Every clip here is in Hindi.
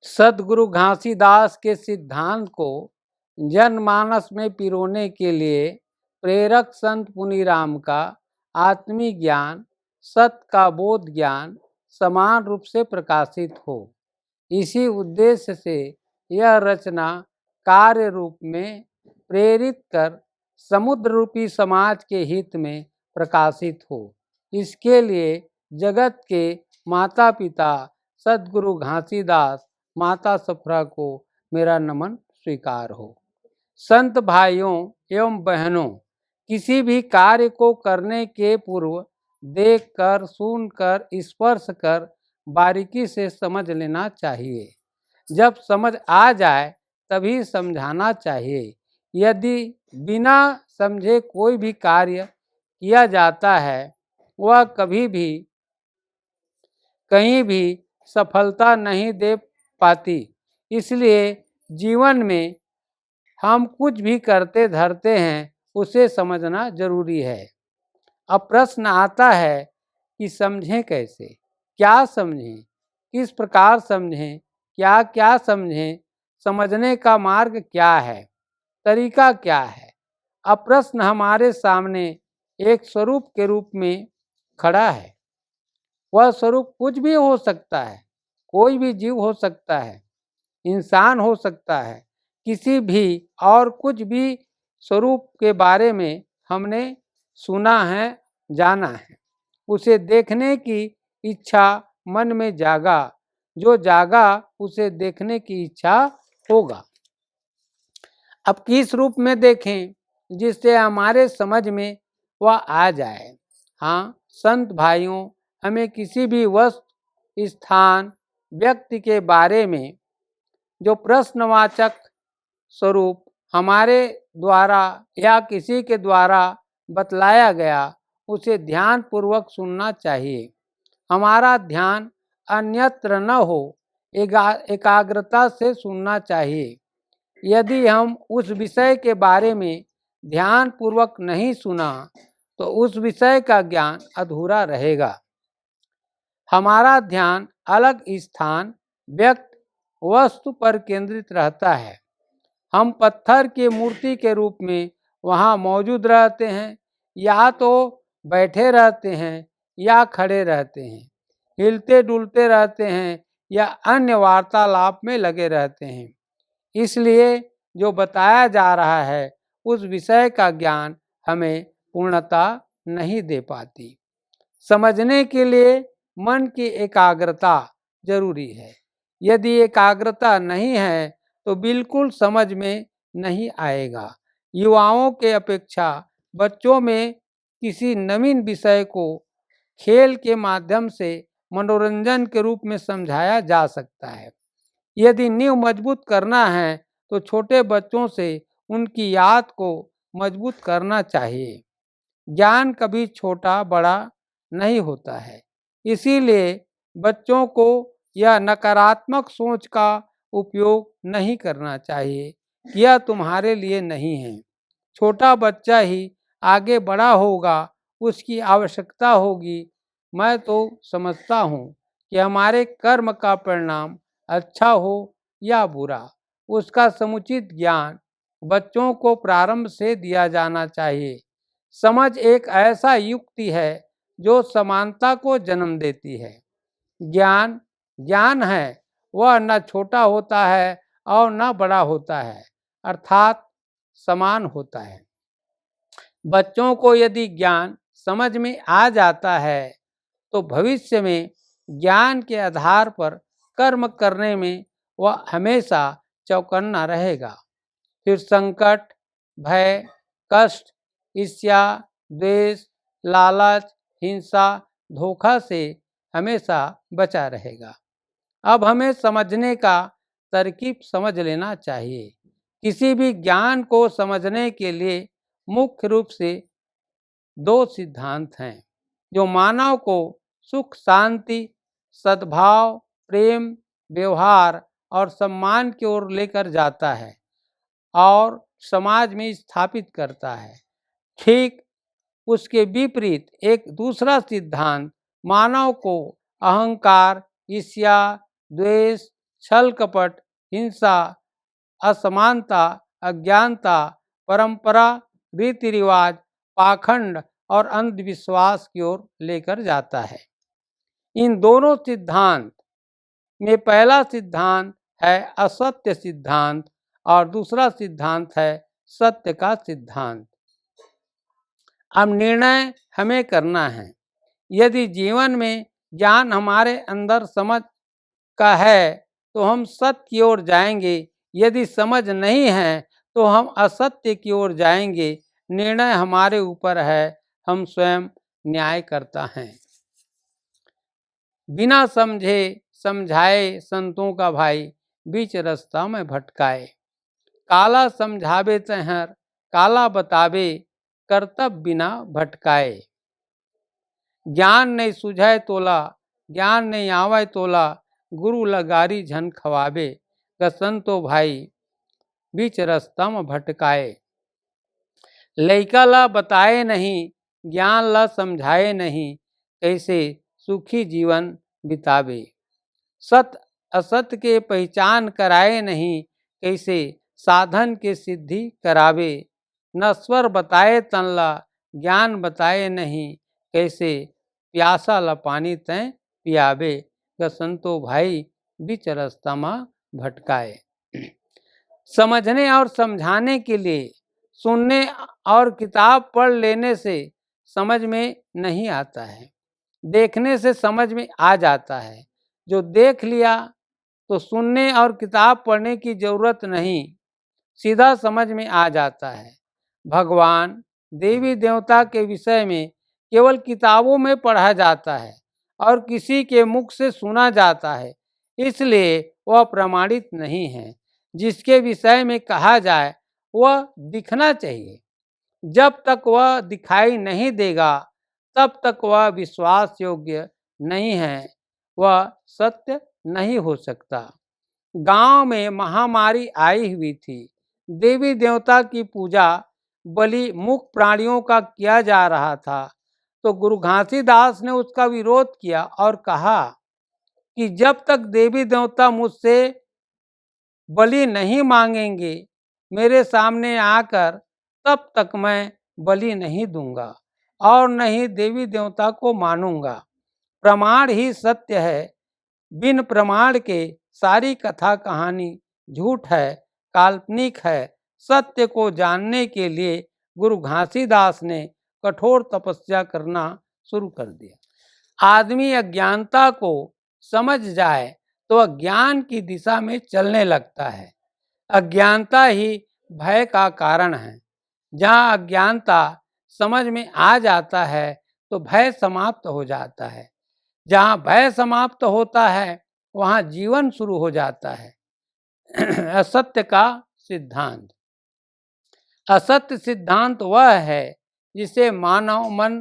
सद्गुरु घासीदास के सिद्धांत को जनमानस में पिरोने के लिए प्रेरक संत पुनीराम का आत्मिक ज्ञान, सत्य का बोध ज्ञान समान रूप से प्रकाशित हो, इसी उद्देश्य से यह रचना कार्य रूप में प्रेरित कर समुद्र रूपी समाज के हित में प्रकाशित हो। इसके लिए जगत के माता पिता सद्गुरु घासीदास माता सफरा को मेरा नमन स्वीकार हो। संत भाइयों एवं बहनों, किसी भी कार्य को करने के पूर्व देखकर, सुनकर, स्पर्श कर बारीकी से समझ लेना चाहिए। जब समझ आ जाए तभी समझाना चाहिए। यदि बिना समझे कोई भी कार्य किया जाता है, वह कभी भी कहीं भी सफलता नहीं दे पाती। इसलिए जीवन में हम कुछ भी करते धरते हैं, उसे समझना जरूरी है। अब प्रश्न आता है कि समझें कैसे, क्या समझें, किस प्रकार समझें, क्या क्या समझें, समझने का मार्ग क्या है, तरीका क्या है। अब प्रश्न हमारे सामने एक स्वरूप के रूप में खड़ा है। वह स्वरूप कुछ भी हो सकता है, कोई भी जीव हो सकता है, इंसान हो सकता है, किसी भी और कुछ भी स्वरूप के बारे में हमने सुना है, जाना है। उसे देखने की इच्छा मन में जागा, जो जागा उसे देखने की इच्छा होगा। अब किस रूप में देखें जिससे हमारे समझ में वह आ जाए। हाँ संत भाइयों, हमें किसी भी वस्तु, स्थान, व्यक्ति के बारे में जो प्रश्नवाचक स्वरूप हमारे द्वारा या किसी के द्वारा बतलाया गया, उसे ध्यान पूर्वक सुनना चाहिए। हमारा ध्यान अन्यत्र न हो, एकाग्रता से सुनना चाहिए। यदि हम उस विषय के बारे में ध्यान पूर्वक नहीं सुना तो उस विषय का ज्ञान अधूरा रहेगा। हमारा ध्यान अलग स्थान, व्यक्ति, वस्तु पर केंद्रित रहता है। हम पत्थर की मूर्ति के रूप में वहाँ मौजूद रहते हैं, या तो बैठे रहते हैं या खड़े रहते हैं, हिलते डुलते रहते हैं या अन्य वार्तालाप में लगे रहते हैं। इसलिए जो बताया जा रहा है उस विषय का ज्ञान हमें पूर्णता नहीं दे पाती। समझने के लिए मन की एकाग्रता जरूरी है। यदि एकाग्रता नहीं है तो बिल्कुल समझ में नहीं आएगा। युवाओं के अपेक्षा बच्चों में किसी नवीन विषय को खेल के माध्यम से मनोरंजन के रूप में समझाया जा सकता है। यदि नींव मजबूत करना है तो छोटे बच्चों से उनकी याद को मजबूत करना चाहिए। ज्ञान कभी छोटा बड़ा नहीं होता है, इसीलिए बच्चों को यह नकारात्मक सोच का उपयोग नहीं करना चाहिए। यह तुम्हारे लिए नहीं है। छोटा बच्चा ही आगे बड़ा होगा, उसकी आवश्यकता होगी। मैं तो समझता हूँ कि हमारे कर्म का परिणाम अच्छा हो या बुरा, उसका समुचित ज्ञान बच्चों को प्रारंभ से दिया जाना चाहिए। समझ एक ऐसा युक्ति है जो समानता को जन्म देती है। ज्ञान ज्ञान है, वह न छोटा होता है और न बड़ा होता है, अर्थात समान होता है। बच्चों को यदि ज्ञान समझ में आ जाता है तो भविष्य में ज्ञान के आधार पर कर्म करने में वह हमेशा चौकन्ना रहेगा। फिर संकट, भय, कष्ट, ईर्ष्या, द्वेष, लालच, हिंसा, धोखा से हमेशा बचा रहेगा। अब हमें समझने का तरकीब समझ लेना चाहिए। किसी भी ज्ञान को समझने के लिए मुख्य रूप से दो सिद्धांत हैं जो मानव को सुख, शांति, सद्भाव, प्रेम, व्यवहार और सम्मान की ओर लेकर जाता है और समाज में स्थापित करता है। ठीक उसके विपरीत एक दूसरा सिद्धांत मानव को अहंकार, ईर्ष्या, द्वेष, छल कपट, हिंसा, असमानता, अज्ञानता, परंपरा, रीति रिवाज, पाखंड और अंधविश्वास की ओर लेकर जाता है। इन दोनों सिद्धांत में पहला सिद्धांत है असत्य सिद्धांत और दूसरा सिद्धांत है सत्य का सिद्धांत। अब निर्णय हमें करना है। यदि जीवन में ज्ञान हमारे अंदर समझ का है तो हम सत्य की ओर जाएंगे, यदि समझ नहीं है तो हम असत्य की ओर जाएंगे। निर्णय हमारे ऊपर है, हम स्वयं न्याय करता है। बिना समझे समझाए संतों का भाई, बीच रास्ता में भटकाए। काला समझावे तहर, काला बतावे, कर्तव्य बिना भटकाए। ज्ञान नहीं सुझाए तोला, ज्ञान नहीं आवे तोला, गुरु लगारी झन खवावे। संतो भाई बीच रास्ता में भटकाए। लइका ला बताए नहीं, ज्ञान ला समझाए नहीं, कैसे सुखी जीवन बितावे। सत्य असत्य के पहचान कराए नहीं, कैसे साधन के सिद्धि करावे। नश्वर बताए तनला, ज्ञान बताए नहीं, कैसे प्यासा ला पानी तय पियावे। संतो भाई बीच रास्ता में भटकाए। समझने और समझाने के लिए सुनने और किताब पढ़ लेने से समझ में नहीं आता है, देखने से समझ में आ जाता है। जो देख लिया तो सुनने और किताब पढ़ने की जरूरत नहीं, सीधा समझ में आ जाता है। भगवान देवी देवता के विषय में केवल किताबों में पढ़ा जाता है और किसी के मुख से सुना जाता है, इसलिए वह प्रमाणित नहीं है। जिसके विषय में कहा जाए वह दिखना चाहिए। जब तक वह दिखाई नहीं देगा तब तक वह विश्वास योग्य नहीं है, वह सत्य नहीं हो सकता। गांव में महामारी आई हुई थी। देवी देवता की पूजा बलि मुख प्राणियों का किया जा रहा था, तो गुरु घासीदास ने उसका विरोध किया और कहा कि जब तक देवी देवता मुझसे बलि नहीं मांगेंगे मेरे सामने आकर, तब तक मैं बलि नहीं दूंगा और नहीं देवी देवता को मानूंगा। प्रमाण ही सत्य है, बिन प्रमाण के सारी कथा कहानी झूठ है, काल्पनिक है। सत्य को जानने के लिए गुरु घासीदास ने कठोर तपस्या करना शुरू कर दिया। आदमी अज्ञानता को समझ जाए तो अज्ञान की दिशा में चलने लगता है। अज्ञानता ही भय का कारण है। जहाँ अज्ञानता समझ में आ जाता है तो भय समाप्त हो जाता है। जहाँ भय समाप्त होता है वहाँ जीवन शुरू हो जाता है। असत्य का सिद्धांत। असत्य सिद्धांत वह है जिसे मानव मन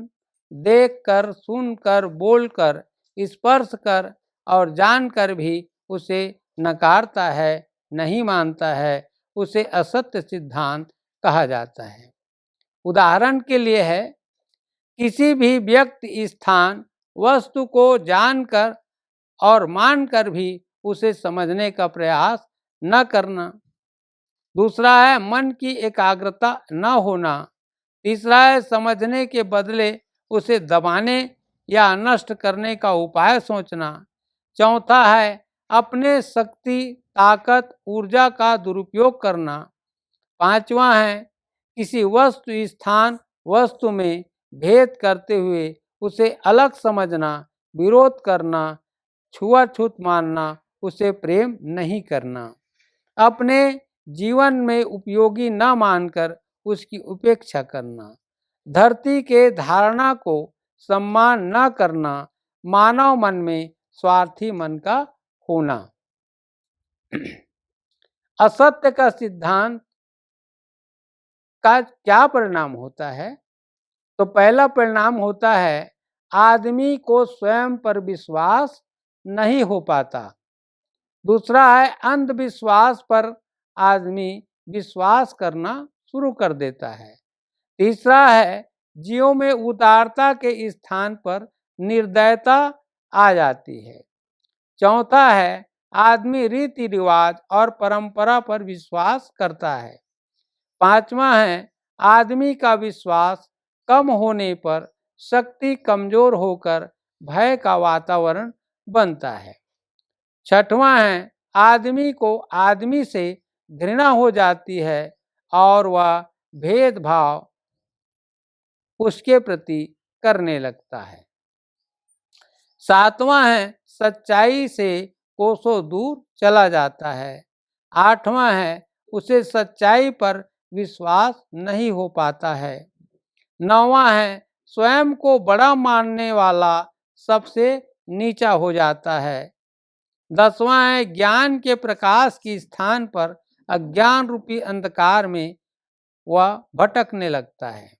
देखकर, सुनकर, बोलकर, स्पर्श कर और जानकर भी उसे नकारता है, नहीं मानता है। उसे असत्य सिद्धांत कहा जाता है। उदाहरण के लिए है, किसी भी व्यक्ति, स्थान, वस्तु को जानकर और मानकर भी उसे समझने का प्रयास न करना। दूसरा है मन की एकाग्रता न होना। तीसरा है समझने के बदले उसे दबाने या नष्ट करने का उपाय सोचना। चौथा है अपने शक्ति, ताकत, ऊर्जा का दुरुपयोग करना। पांचवा है किसी वस्तु, स्थान, वस्तु में भेद करते हुए उसे अलग समझना, विरोध करना, छुआछूत मानना, उसे प्रेम नहीं करना। अपने जीवन में उपयोगी न मानकर उसकी उपेक्षा करना। धरती के धारणा को सम्मान न करना। मानव मन में स्वार्थी मन का होना। असत्य का सिद्धांत का क्या परिणाम होता है? तो पहला परिणाम होता है आदमी को स्वयं पर विश्वास नहीं हो पाता। दूसरा है अंधविश्वास पर आदमी विश्वास करना शुरू कर देता है। तीसरा है जीवों में उदारता के स्थान पर निर्दयता आ जाती है। चौथा है आदमी रीति रिवाज और परंपरा पर विश्वास करता है। 5वां है आदमी का विश्वास कम होने पर शक्ति कमजोर होकर भय का वातावरण बनता है। 6वां है आदमी को आदमी से घृणा हो जाती है और वह भेदभाव उसके प्रति करने लगता है। 7वां है सच्चाई से कोसों दूर चला जाता है। 8वां है उसे सच्चाई पर विश्वास नहीं हो पाता है। 9वां है स्वयं को बड़ा मानने वाला सबसे नीचा हो जाता है। 10वां है ज्ञान के प्रकाश के स्थान पर अज्ञान रूपी अंधकार में वह भटकने लगता है।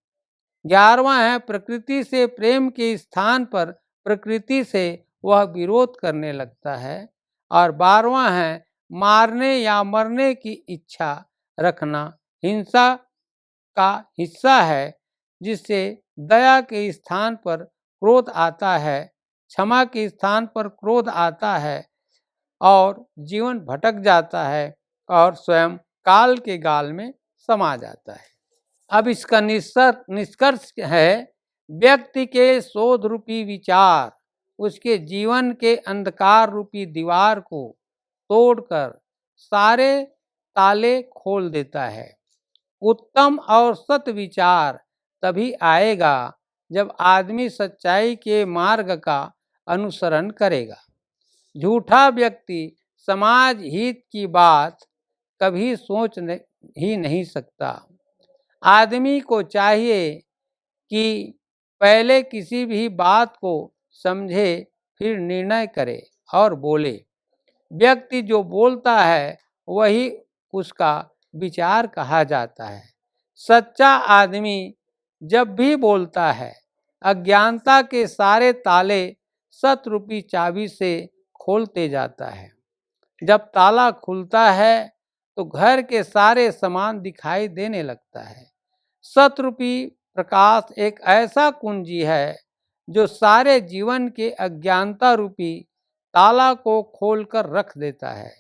11वां है प्रकृति से प्रेम के स्थान पर प्रकृति से वह विरोध करने लगता है। और 12वां है मारने या मरने की इच्छा रखना हिंसा का हिस्सा है, जिससे दया के स्थान पर क्रोध आता है, क्षमा के स्थान पर क्रोध आता है और जीवन भटक जाता है और स्वयं काल के गाल में समा जाता है। अब इसका निष्कर्ष है व्यक्ति के शोध रूपी विचार उसके जीवन के अंधकार रूपी दीवार को तोड़कर सारे ताले खोल देता है। उत्तम और सत्य विचार तभी आएगा जब आदमी सच्चाई के मार्ग का अनुसरण करेगा। झूठा व्यक्ति समाज हित की बात कभी सोच ही नहीं सकता। आदमी को चाहिए कि पहले किसी भी बात को समझे फिर निर्णय करे और बोले। व्यक्ति जो बोलता है वही उसका विचार कहा जाता है। सच्चा आदमी जब भी बोलता है अज्ञानता के सारे ताले सत्य रूपी चाबी से खोलते जाता है। जब ताला खुलता है तो घर के सारे सामान दिखाई देने लगता है। सत्य रूपी प्रकाश एक ऐसा कुंजी है जो सारे जीवन के अज्ञानता रूपी ताला को खोलकर रख देता है।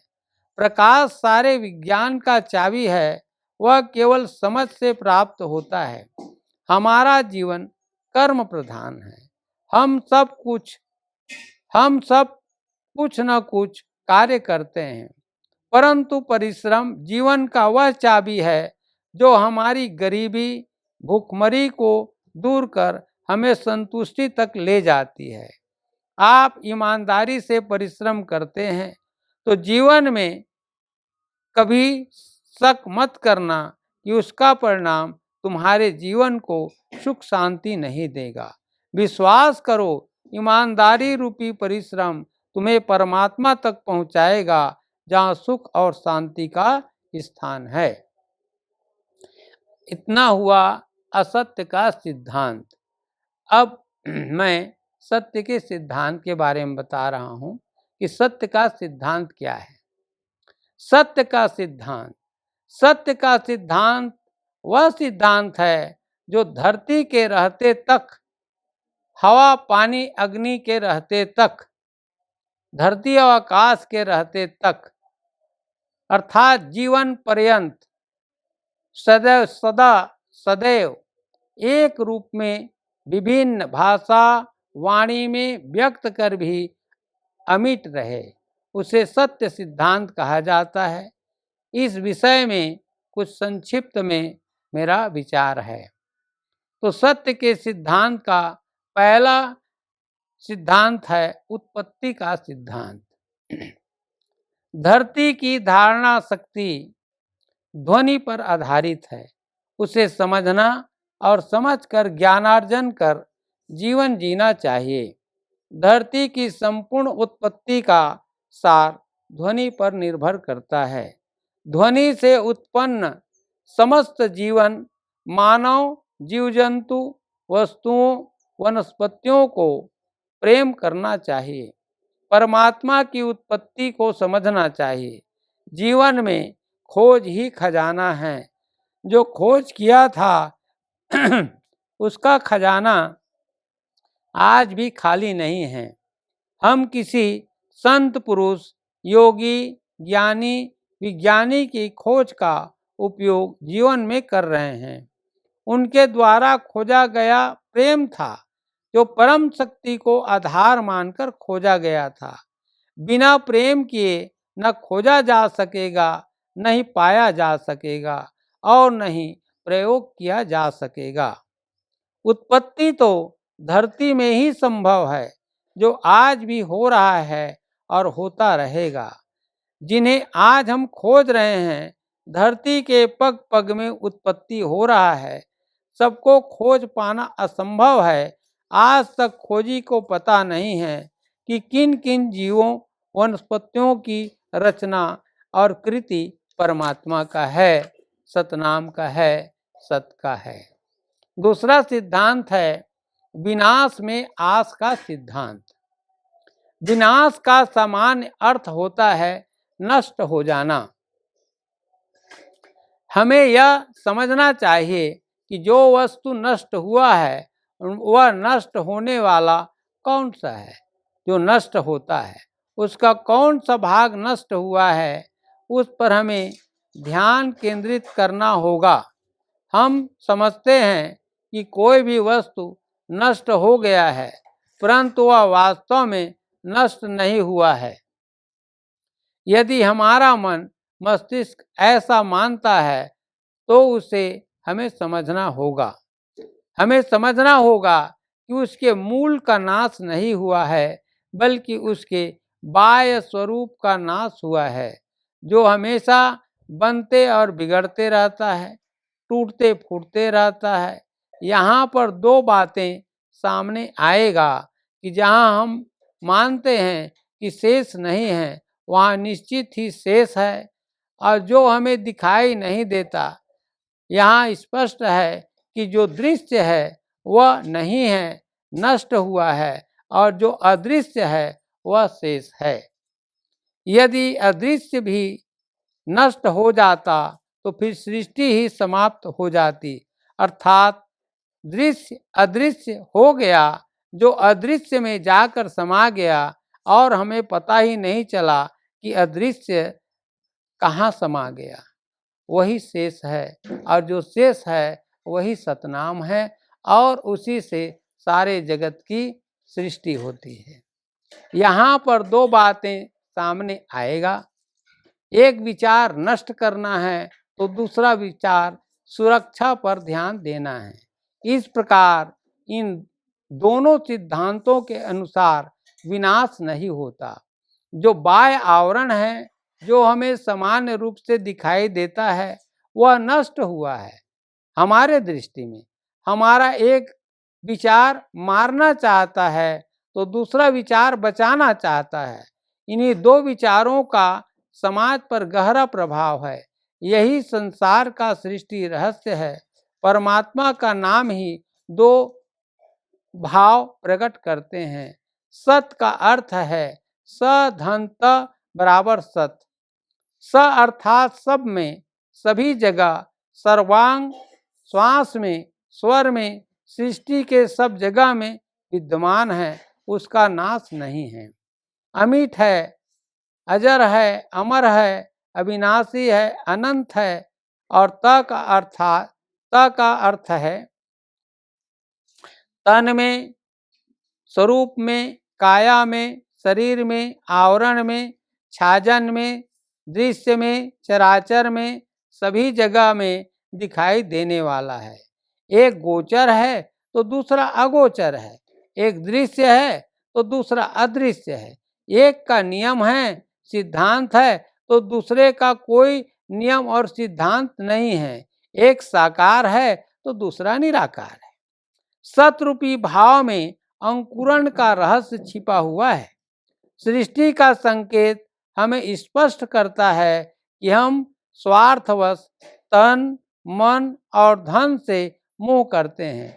प्रकाश सारे विज्ञान का चाबी है, वह केवल समझ से प्राप्त होता है। हमारा जीवन कर्म प्रधान है। हम सब कुछ न कुछ कार्य करते हैं, परंतु परिश्रम जीवन का वह चाबी है जो हमारी गरीबी भूखमरी को दूर कर हमें संतुष्टि तक ले जाती है। आप ईमानदारी से परिश्रम करते हैं तो जीवन में कभी शक मत करना कि उसका परिणाम तुम्हारे जीवन को सुख शांति नहीं देगा। विश्वास करो, ईमानदारी रूपी परिश्रम तुम्हें परमात्मा तक पहुंचाएगा, जहां सुख और शांति का स्थान है। इतना हुआ असत्य का सिद्धांत। अब मैं सत्य के सिद्धांत के बारे में बता रहा हूं कि सत्य का सिद्धांत क्या है। सत्य का सिद्धांत वह सिद्धांत है जो धरती के रहते तक, हवा पानी अग्नि के रहते तक, धरती और आकाश के रहते तक, अर्थात जीवन पर्यंत सदैव एक रूप में विभिन्न भाषा वाणी में व्यक्त कर भी अमिट रहे, उसे सत्य सिद्धांत कहा जाता है। इस विषय में कुछ संक्षिप्त में मेरा विचार है। तो सत्य के सिद्धांत का पहला सिद्धांत है उत्पत्ति का सिद्धांत। धरती की धारणा शक्ति ध्वनि पर आधारित है। उसे समझना और समझकर ज्ञानार्जन कर जीवन जीना चाहिए। धरती की संपूर्ण उत्पत्ति का सार ध्वनि पर निर्भर करता है। ध्वनि से उत्पन्न समस्त जीवन, मानव, जीव जंतु, वस्तुओं, वनस्पतियों को प्रेम करना चाहिए। परमात्मा की उत्पत्ति को समझना चाहिए। जीवन में खोज ही खजाना है। जो खोज किया था उसका खजाना आज भी खाली नहीं है। हम किसी संत पुरुष योगी, ज्ञानी, विज्ञानी की खोज का उपयोग जीवन में कर रहे हैं। उनके द्वारा खोजा गया प्रेम था, जो परम शक्ति को आधार मानकर खोजा गया था। बिना प्रेम किए न खोजा जा सकेगा, न ही पाया जा सकेगा और न ही प्रयोग किया जा सकेगा। उत्पत्ति तो धरती में ही संभव है, जो आज भी हो रहा है और होता रहेगा। जिन्हें आज हम खोज रहे हैं, धरती के पग पग में उत्पत्ति हो रहा है। सबको खोज पाना असंभव है। आज तक खोजी को पता नहीं है कि किन किन जीवों वनस्पतियों की रचना और कृति परमात्मा का है, सतनाम का है, सत का है। दूसरा सिद्धांत है विनाश में आस का सिद्धांत। विनाश का सामान्य अर्थ होता है नष्ट हो जाना। हमें यह समझना चाहिए कि जो वस्तु नष्ट हुआ है वह नष्ट होने वाला कौन सा है। जो नष्ट होता है उसका कौन सा भाग नष्ट हुआ है, उस पर हमें ध्यान केंद्रित करना होगा। हम समझते हैं कि कोई भी वस्तु नष्ट हो गया है, परंतु वह वास्तव में नष्ट नहीं हुआ है। यदि हमारा मन मस्तिष्क ऐसा मानता है तो उसे हमें समझना होगा। हमें समझना होगा कि उसके मूल का नाश नहीं हुआ है, बल्कि उसके बाह्य स्वरूप का नाश हुआ है, जो हमेशा बनते और बिगड़ते रहता है, टूटते फूटते रहता है। यहाँ पर दो बातें सामने आएगा कि जहाँ हम मानते हैं कि शेष नहीं है, वहाँ निश्चित ही शेष है, और जो हमें दिखाई नहीं देता, यहाँ स्पष्ट है कि जो दृश्य है वह नहीं है, नष्ट हुआ है, और जो अदृश्य है वह शेष है। यदि अदृश्य भी नष्ट हो जाता तो फिर सृष्टि ही समाप्त हो जाती, अर्थात दृश्य अदृश्य हो गया, जो अदृश्य में जाकर समा गया और हमें पता ही नहीं चला कि अदृश्य कहाँ समा गया। वही शेष है, और जो शेष है वही सतनाम है, और उसी से सारे जगत की सृष्टि होती है। यहाँ पर दो बातें सामने आएगा। एक विचार नष्ट करना है तो दूसरा विचार सुरक्षा पर ध्यान देना है। इस प्रकार इन दोनों सिद्धांतों के अनुसार विनाश नहीं होता। जो बाह्य आवरण है, जो हमें सामान्य रूप से दिखाई देता है, वह नष्ट हुआ है। हमारे दृष्टि में हमारा एक विचार मारना चाहता है तो दूसरा विचार बचाना चाहता है। इन्हीं दो विचारों का समाज पर गहरा प्रभाव है। यही संसार का सृष्टि रहस्य है। परमात्मा का नाम ही दो भाव प्रकट करते हैं। सत का अर्थ है स धन त बराबर सत। स अर्थात सब में, सभी जगह, सर्वांग, श्वास में, स्वर में, सृष्टि के सब जगह में विद्यमान है, उसका नाश नहीं है। अमिट है, अजर है, अमर है, अविनाशी है, अनंत है। और त का अर्थ है तन में, स्वरूप में, काया में, शरीर में, आवरण में, छाजन में, दृश्य में, चराचर में, सभी जगह में दिखाई देने वाला है। एक गोचर है तो दूसरा अगोचर है, एक दृश्य है तो दूसरा अदृश्य है। एक का नियम है, सिद्धांत है, तो दूसरे का कोई नियम और सिद्धांत नहीं है। एक साकार है तो दूसरा निराकार है। सतरूपी भाव में अंकुरण का रहस्य छिपा हुआ है। सृष्टि का संकेत हमें स्पष्ट करता है कि हम स्वार्थवश तन, मन और धन से मोह करते हैं।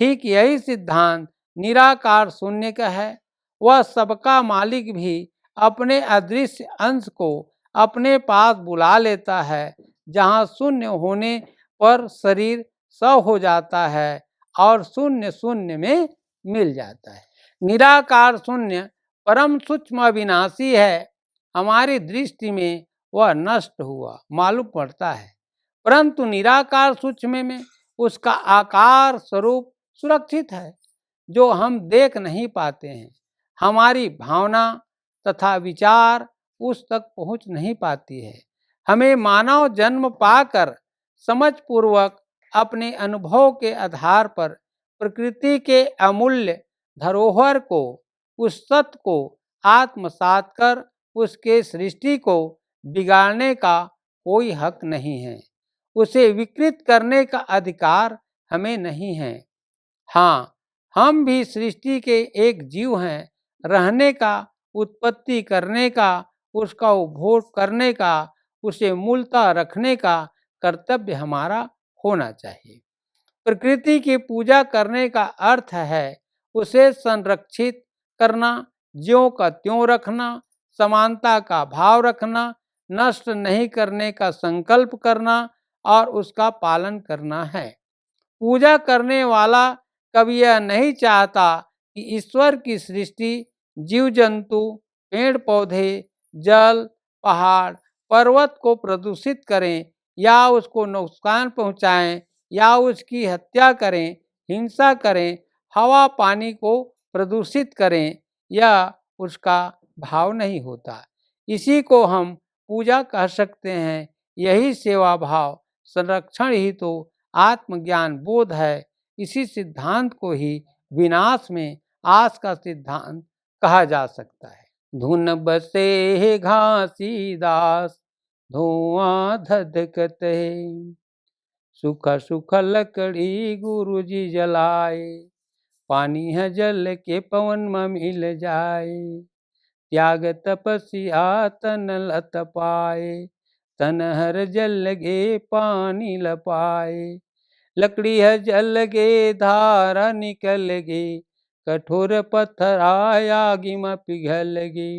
ठीक यही सिद्धांत निराकार शून्य का है। वह सबका मालिक भी अपने अदृश्य अंश को अपने पास बुला लेता है, जहाँ शून्य होने पर शरीर स हो जाता है और शून्य शून्य में मिल जाता है। निराकार शून्य परम सूक्ष्म अविनाशी है। हमारी दृष्टि में वह नष्ट हुआ मालूम पड़ता है, परंतु निराकार सूक्ष्म में उसका आकार स्वरूप सुरक्षित है, जो हम देख नहीं पाते हैं। हमारी भावना तथा विचार उस तक पहुंच नहीं पाती है। हमें मानव जन्म पाकर समझ पूर्वक अपने अनुभव के आधार पर प्रकृति के अमूल्य धरोहर को, उस सत्य को आत्मसात कर उसके सृष्टि को बिगाड़ने का कोई हक नहीं है। उसे विकृत करने का अधिकार हमें नहीं है। हाँ, हम भी सृष्टि के एक जीव हैं। रहने का, उत्पत्ति करने का, उसका उपभोग करने का, उसे मूलतः रखने का कर्तव्य हमारा होना चाहिए। प्रकृति की पूजा करने का अर्थ है उसे संरक्षित करना, ज्यों का त्यों रखना, समानता का भाव रखना, नष्ट नहीं करने का संकल्प करना और उसका पालन करना है। पूजा करने वाला कभी यह नहीं चाहता कि ईश्वर की सृष्टि, जीव जंतु, पेड़ पौधे, जल, पहाड़, पर्वत को प्रदूषित करें या उसको नुकसान पहुंचाएं या उसकी हत्या करें, हिंसा करें, हवा पानी को प्रदूषित करें, यह उसका भाव नहीं होता। इसी को हम पूजा कह सकते हैं। यही सेवा भाव संरक्षण ही तो आत्मज्ञान बोध है। इसी सिद्धांत को ही विनाश में आस का सिद्धांत कहा जा सकता है। धुन बसे घासीदास, धुआं धधकत है, सुख सुख लकड़ी गुरु जी जलाए, पानी है जल के पवन में मिल जाए, त्याग तपस्या तन लत पाए, तन हर जल लगे पानी लपाए, लकड़ी है जल लगे धारा निकल गे, कठोर पत्थर आया आगी में पिघल गे,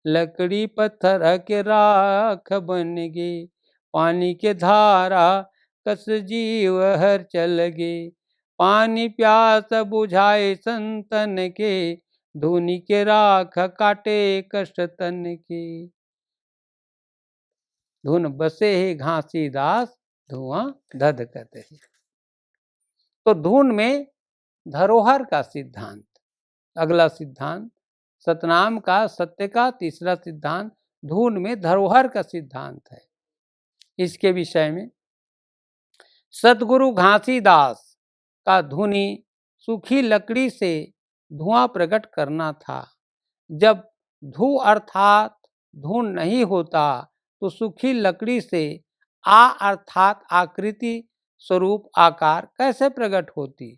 लकड़ी पत्थर के राख बन गे, पानी के धारा कस जीव हर चल गे, पानी प्यास बुझाए संतन के, धुनी के राख काटे कष्ट तन के। धुन बसे है घासीदास, धुआं धधकत है। तो धुन में धरोहर का सिद्धांत, अगला सिद्धांत सतनाम का सत्य का तीसरा सिद्धांत धुन में धरोहर का सिद्धांत है। इसके विषय में सतगुरु घासीदास का धुनी सूखी लकड़ी से धुआं प्रकट करना था। जब धू अर्थात धुन नहीं होता तो सूखी लकड़ी से आ अर्थात आकृति स्वरूप आकार कैसे प्रकट होती।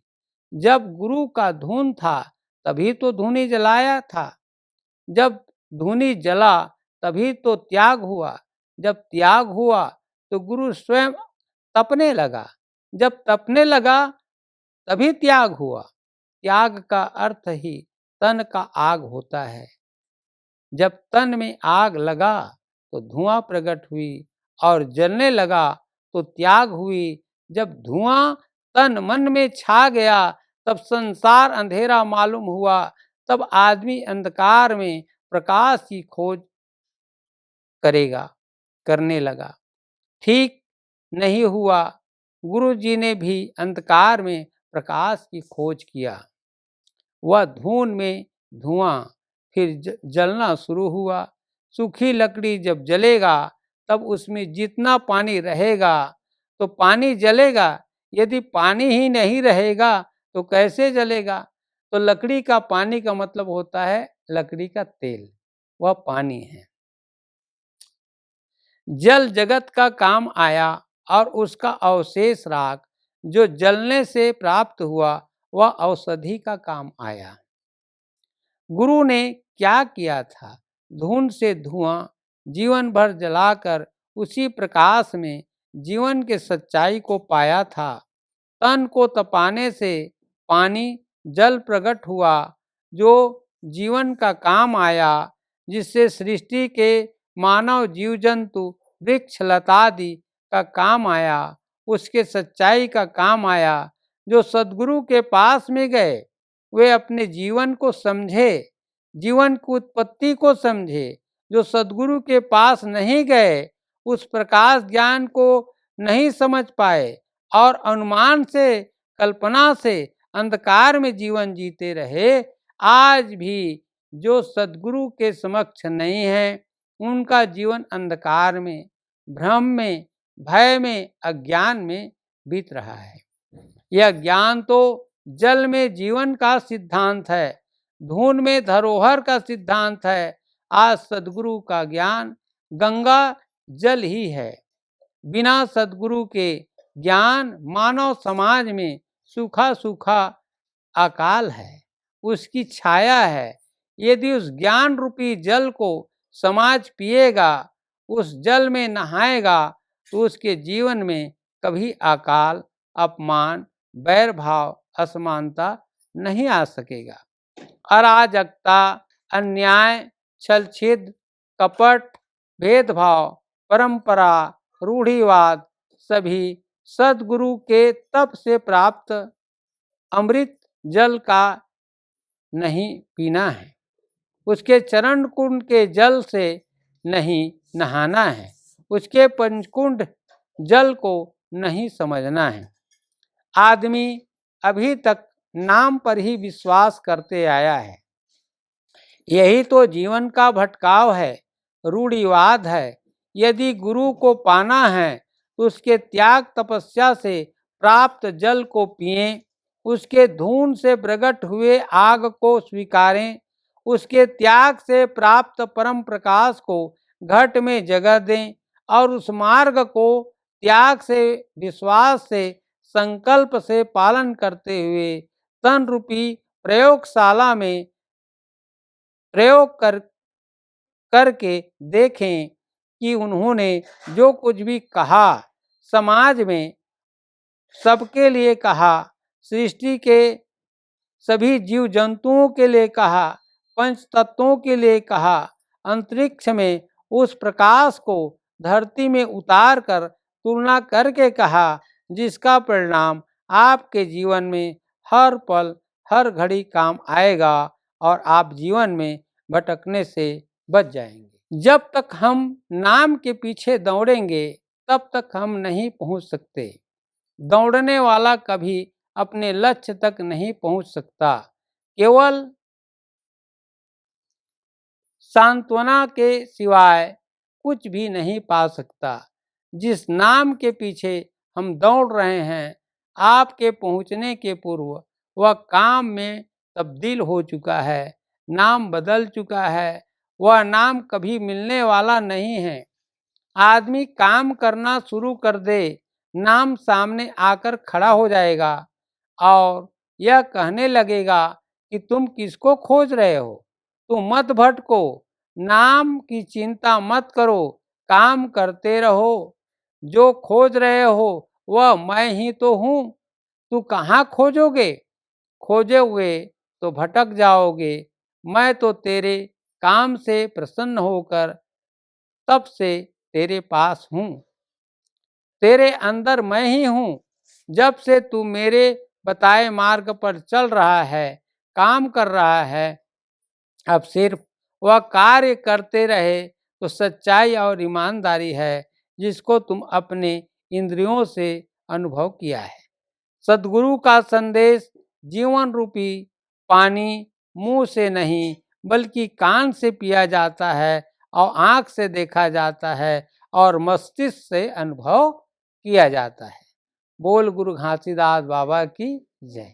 जब गुरु का धुन था तभी तो धुनी जलाया था, जब धुनी जला तभी तो त्याग हुआ, जब त्याग हुआ तो गुरु स्वयं तपने लगा, जब तपने लगा तभी त्याग हुआ। त्याग का अर्थ ही तन का आग होता है। जब तन में आग लगा तो धुआं प्रकट हुई और जलने लगा तो त्याग हुई। जब धुआं तन मन में छा गया तब संसार अंधेरा मालूम हुआ, तब आदमी अंधकार में प्रकाश की खोज करने लगा। ठीक नहीं हुआ, गुरु जी ने भी अंधकार में प्रकाश की खोज किया। वह धुन में धुआं फिर जलना शुरू हुआ। सूखी लकड़ी जब जलेगा तब उसमें जितना पानी रहेगा तो पानी जलेगा, यदि पानी ही नहीं रहेगा तो कैसे जलेगा। तो लकड़ी का पानी का मतलब होता है लकड़ी का तेल, वह पानी है। जल जगत का काम आया और उसका अवशेष राख जो जलने से प्राप्त हुआ वह औषधि का काम आया। गुरु ने क्या किया था, धुन से धुआं जीवन भर जलाकर उसी प्रकाश में जीवन के सच्चाई को पाया था। तन को तपाने से पानी जल प्रकट हुआ जो जीवन का काम आया, जिससे सृष्टि के मानव जीव जंतु वृक्ष लतादि का काम आया, उसके सच्चाई का काम आया। जो सद्गुरु के पास में गए वे अपने जीवन को समझे, जीवन की उत्पत्ति को समझे, जो सद्गुरु के पास नहीं गए, उस प्रकाश ज्ञान को नहीं समझ पाए और अनुमान से, कल्पना से अंधकार में जीवन जीते रहे, आज भी जो सद्गुरु के समक्ष नहीं है, उनका जीवन अंधकार में, भ्रम में, भय में, अज्ञान में बीत रहा है। यह ज्ञान तो जल में जीवन का सिद्धांत है, धून में धरोहर का सिद्धांत है। आज सद्गुरु का ज्ञान गंगा जल ही है। बिना सद्गुरु के ज्ञान मानव समाज में सूखा सूखा अकाल है, उसकी छाया है। यदि उस ज्ञान रूपी जल को समाज पिएगा, उस जल में नहाएगा, तो उसके जीवन में कभी अकाल, अपमान, बैर भाव, असमानता नहीं आ सकेगा। अराजकता, अन्याय, छलछिद्र, कपट, भेदभाव, परंपरा, रूढ़िवाद सभी सद्गुरु के तप से प्राप्त अमृत जल का नहीं पीना है, उसके चरण कुंड के जल से नहीं नहाना है, उसके पंचकुंड जल को नहीं समझना है। आदमी अभी तक नाम पर ही विश्वास करते आया है। यही तो जीवन का भटकाव है, रूढ़िवाद है। यदि गुरु को पाना है तो उसके त्याग तपस्या से प्राप्त जल को पिएं, उसके धून से प्रकट हुए आग को स्वीकारें, उसके त्याग से प्राप्त परम प्रकाश को घट में जगह दें और उस मार्ग को त्याग से, विश्वास से, संकल्प से पालन करते हुए तन रूपी प्रयोगशाला में प्रयोग करके देखें कि उन्होंने जो कुछ भी कहा, समाज में सबके लिए कहा, सृष्टि के सभी जीव जंतुओं के लिए कहा, पंच तत्वों के लिए कहा, अंतरिक्ष में उस प्रकाश को धरती में उतार कर तुलना करके कहा, जिसका परिणाम आपके जीवन में हर पल, हर घड़ी काम आएगा और आप जीवन में भटकने से बच जाएंगे। जब तक हम नाम के पीछे दौड़ेंगे, तब तक हम नहीं पहुंच सकते। दौड़ने वाला कभी अपने लक्ष्य तक नहीं पहुंच सकता। केवल सांत्वना के सिवाय कुछ भी नहीं पा सकता। जिस नाम के पीछे हम दौड़ रहे हैं, आपके पहुंचने के पूर्व वह काम में तब्दील हो चुका है, नाम बदल चुका है। वह नाम कभी मिलने वाला नहीं है। आदमी काम करना शुरू कर दे, नाम सामने आकर खड़ा हो जाएगा और यह कहने लगेगा कि तुम किसको खोज रहे हो, तुम मत भटको, नाम की चिंता मत करो, काम करते रहो। जो खोज रहे हो वह मैं ही तो हूँ, तू कहाँ खोजोगे? खोजे हुए तो भटक जाओगे। मैं तो तेरे काम से प्रसन्न होकर तब से तेरे पास हूँ। तेरे अंदर मैं ही हूँ। जब से तू मेरे बताए मार्ग पर चल रहा है, काम कर रहा है, अब सिर्फ वह कार्य करते रहे तो सच्चाई और ईमानदारी है, जिसको तुम अपने इंद्रियों से अनुभव किया है। सद्गुरु का संदेश जीवन रूपी पानी मुंह से नहीं बल्कि कान से पिया जाता है और आँख से देखा जाता है और मस्तिष्क से अनुभव किया जाता है। बोल गुरु घासीदास बाबा की जय।